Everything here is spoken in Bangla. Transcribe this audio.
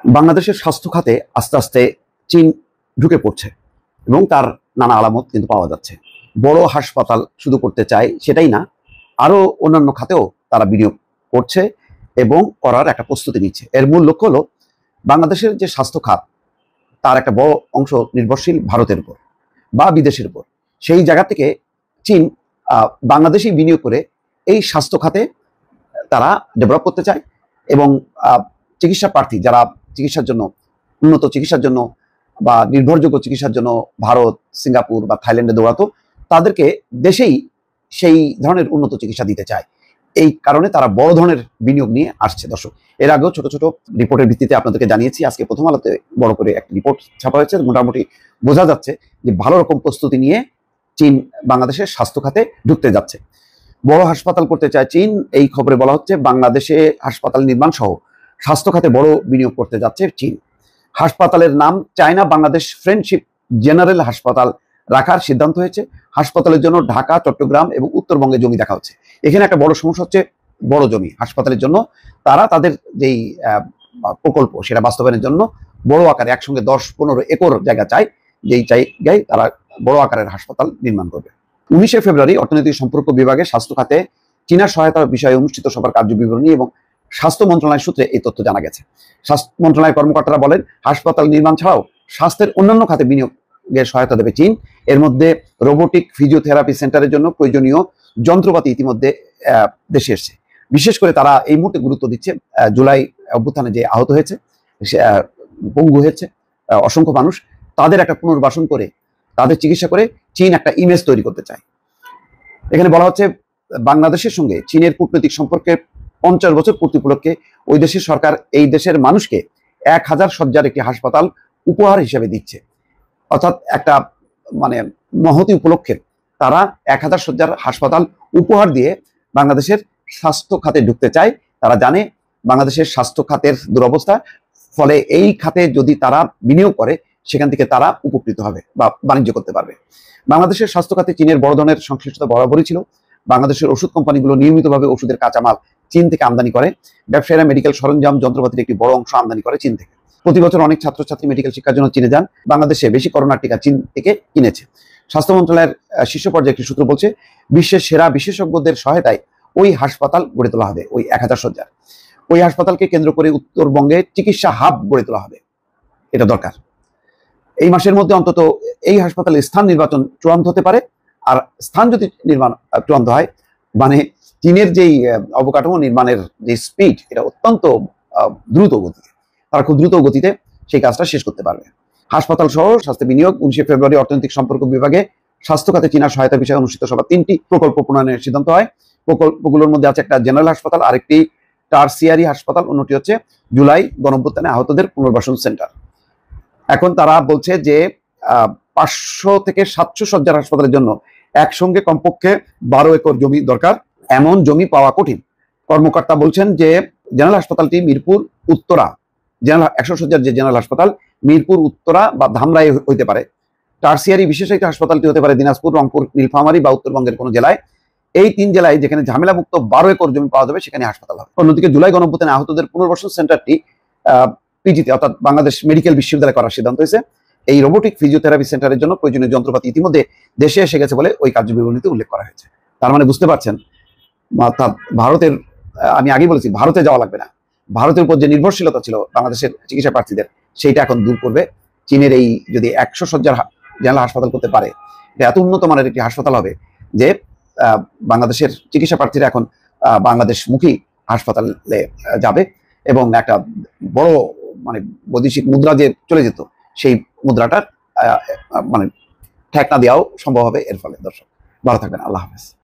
বাংলাদেশের স্বাস্থ্য খাতে আস্তে আস্তে চীন ঢুকে পড়ছে এবং তার নানা আলামত কিন্তু পাওয়া যাচ্ছে। বড় হাসপাতাল শুধু করতে চায় সেটাই না, আরও অন্যান্য খাতেও তারা বিনিয়োগ করছে এবং করার একটা প্রস্তুতি নিচ্ছে। এর মূল লক্ষ্য হলো বাংলাদেশের যে স্বাস্থ্য খাত তার একটা বড় অংশ নির্ভরশীল ভারতের উপর বা বিদেশের উপর। সেই জায়গা থেকে চীন বাংলাদেশেই বিনিয়োগ করে এই স্বাস্থ্য খাতে তারা ডেভেলপ করতে চায় এবং চিকিৎসা প্রার্থী যারা চিকিৎসার জন্য উন্নত চিকিৎসার জন্য বা নির্ভরযোগ্য চিকিৎসার জন্য ভারত, সিঙ্গাপুর বা থাইল্যান্ডে দৌড়াতো, তাদেরকে দেশেই সেই ধরনের উন্নত চিকিৎসা দিতে চায়। এই কারণে তারা বড় ধরনের বিনিয়োগ নিয়ে আসছে। দর্শক, এর আগেও ছোট ছোট রিপোর্টের ভিত্তিতে আপনাদেরকে জানিয়েছি। আজকে প্রথম আলোতে বড় করে একটা রিপোর্ট ছাপা হয়েছে। মোটামুটি বোঝা যাচ্ছে যে ভালো রকম প্রস্তুতি নিয়ে চীন বাংলাদেশের স্বাস্থ্য খাতে ঢুকতে যাচ্ছে। বড় হাসপাতাল করতে চায় চীন, এই খবরে বলা হচ্ছে। বাংলাদেশে হাসপাতাল নির্মাণ সহ স্বাস্থ্য খাতে বড় বিনিয়োগ করতে যাচ্ছে চীন। হাসপাতালের নাম চায়না বাংলাদেশ ফ্রেন্ডশিপ জেনারেল হাসপাতাল রাখার সিদ্ধান্ত হয়েছে। হাসপাতালের জন্য ঢাকা, চট্টগ্রাম এবং উত্তরবঙ্গে জমি দেখা হচ্ছে। এখানে একটা বড় সমস্যা হচ্ছে বড় জমি। হাসপাতালের জন্য তারা তাদের যেই প্রকল্প সেটা বাস্তবায়নের জন্য বড় আকারে একসঙ্গে 10-15 একর জায়গা চায়, যেই জায়গায় তারা বড় আকারের হাসপাতাল নির্মাণ করবে। 19শে ফেব্রুয়ারি অর্থনৈতিক সম্পর্ক বিভাগে স্বাস্থ্য খাতে চীনা সহায়তার বিষয়ে অনুষ্ঠিত সভার কার্যবিবরণী এবং স্বাস্থ্য মন্ত্রণালয়ের সূত্রে এই তথ্য জানা গেছে। স্বাস্থ্য মন্ত্রণালয়ের কর্মকর্তারা বলেন, হাসপাতাল নির্মাণ ছাড়াও স্বাস্থ্যের অন্যান্য খাতে বিনিয়োগের সহায়তা দেবে চীন। এর মধ্যে রোবোটিক ফিজিওথেরাপি সেন্টারের জন্য প্রয়োজনীয় যন্ত্রপাতি ইতিমধ্যে দেশে এসছে। বিশেষ করে তারা এই মুহূর্তে গুরুত্ব দিচ্ছে জুলাই অভ্যুত্থানে যে আহত হয়েছে, পঙ্গু হয়েছে অসংখ্য মানুষ, তাদের একটা পুনর্বাসন করে তাদের চিকিৎসা করে চীন একটা ইমেজ তৈরি করতে চায়। এখানে বলা হচ্ছে বাংলাদেশের সঙ্গে চীনের কূটনৈতিক সম্পর্কের 50 বছর পূর্তি উপলক্ষে ওই দেশের সরকার এই দেশের মানুষকে 1000 শয্যার একটি হাসপাতাল উপহার হিসেবে দিচ্ছে। অর্থাৎ একটা মহতি উপলক্ষে তারা 1000 শয্যার হাসপাতাল উপহার দিয়ে বাংলাদেশের স্বাস্থ্য খাতে ঢুকতে চায়। তারা জানে বাংলাদেশের স্বাস্থ্য খাতের দুরবস্থা, ফলে এই খাতে যদি তারা বিনিয়োগ করে সেখান থেকে তারা উপকৃত হবে বা বাণিজ্য করতে পারবে। বাংলাদেশের স্বাস্থ্য খাতে চীনের বড় ধরনের সংশ্লিষ্টতা বরাবরই ছিল। বাংলাদেশের ওষুধ কোম্পানিগুলো নিয়মিতভাবে ওষুধের কাঁচামাল চীন থেকে আমদানি করে। ব্যবসায়ীরা মেডিকেল সরঞ্জাম, যন্ত্রপাতির একটি বড় অংশ আমদানি করে চীন থেকে। প্রতি বছর অনেক ছাত্রছাত্রী মেডিকেল শিক্ষার জন্য চীনে যান। বাংলাদেশে বেশি করোনার টিকা চীন থেকে কিনেছে। স্বাস্থ্য মন্ত্রণালয়ের শীর্ষ পর্যায়ে একটি সূত্র বলছে, বিশ্বের সেরা বিশেষজ্ঞদের সহায়তায় ওই হাসপাতাল গড়ে তোলা হবে, ওই 1000 শয্যার। ওই হাসপাতালকে কেন্দ্র করে উত্তরবঙ্গে চিকিৎসা হাব গড়ে তোলা হবে। এটা দরকার। এই মাসের মধ্যে অন্তত এই হাসপাতালের স্থান নির্বাচন চূড়ান্ত হতে পারে। আর স্থান যদি চূড়ান্ত হয়, চীনের যেই অবকাঠামো নির্মাণের যে স্পিড, এটা অত্যন্ত দ্রুত গতিতে, তারা খুব দ্রুত গতিতে সেই কাজটা শেষ করতে পারবে। হাসপাতাল সহ স্বাস্থ্য বিনিয়োগ। 19শে ফেব্রুয়ারি অর্থনৈতিক সম্পর্ক বিভাগে স্বাস্থ্য খাতে চীনা সহায়তা বিষয়ে অনুষ্ঠিত সভা 3টি প্রকল্প প্রণয়নের সিদ্ধান্ত হয়। প্রকল্পগুলোর মধ্যে আছে একটা জেনারেল হাসপাতাল, আরেকটি টারসিয়ারি হাসপাতাল, অন্যটি হচ্ছে জুলাই গণঅভ্যুত্থানে আহতদের পুনর্বাসন সেন্টার। এখন তারা বলছে যে 500 থেকে 700 শয্যার হাসপাতালের জন্য একসঙ্গে কমপক্ষে 12 একর জমি দরকার। এমন জমি পাওয়া কঠিন। কর্মকর্তা বলছেন যে জেনারেল হাসপাতালটি মিরপুর উত্তরা, 100 শয্যার যে জেনারেল হাসপাতাল মিরপুর উত্তরা বা ধামরাই হইতে পারে। টারসিয়ারি বিশেষায়িত হাসপাতালটি হতে পারে দিনাজপুর, রংপুর, নীলফামারী বা উত্তরবঙ্গের কোনো জেলায়। এই 3 জেলায় যেখানে ঝামেলামুক্ত 12 একর জমি পাওয়া যাবে সেখানে হাসপাতাল হবে। অন্যদিকে জুলাই গণঅভ্যুত্থানে আহতদের পুনর্বাসন সেন্টারটি পিজিতে অর্থাৎ বাংলাদেশ মেডিকেল বিশ্ববিদ্যালয়ে করার সিদ্ধান্ত হয়েছে। এই রোবোটিক ফিজিওথেরাপি সেন্টারের জন্য প্রয়োজনীয় যন্ত্রপাতি ইতিমধ্যে দেশে এসে গেছে বলে ওই কার্যবিবরণীতে উল্লেখ করা হয়েছে। তার মানে বুঝতে পারছেন, অর্থাৎ ভারতের, আমি আগেই বলেছি, ভারতে যাওয়া লাগবে না। ভারতের উপর যে নির্ভরশীলতা ছিল বাংলাদেশের চিকিৎসা প্রার্থীদের, সেইটা এখন দূর করবে চীনের এই যদি 100 শয্যার জেনারেল হাসপাতাল করতে পারে। এটা এত উন্নত মানের একটি হাসপাতাল হবে যে বাংলাদেশের চিকিৎসা প্রার্থীরা এখন বাংলাদেশমুখী হাসপাতালে যাবে এবং একটা বড় বৈদেশিক মুদ্রা যে চলে যেত, সেই মুদ্রাটার ঠেকনা দেওয়াও সম্ভব হবে এর ফলে। দর্শক, ভালো থাকবেন। আল্লাহ হাফেজ।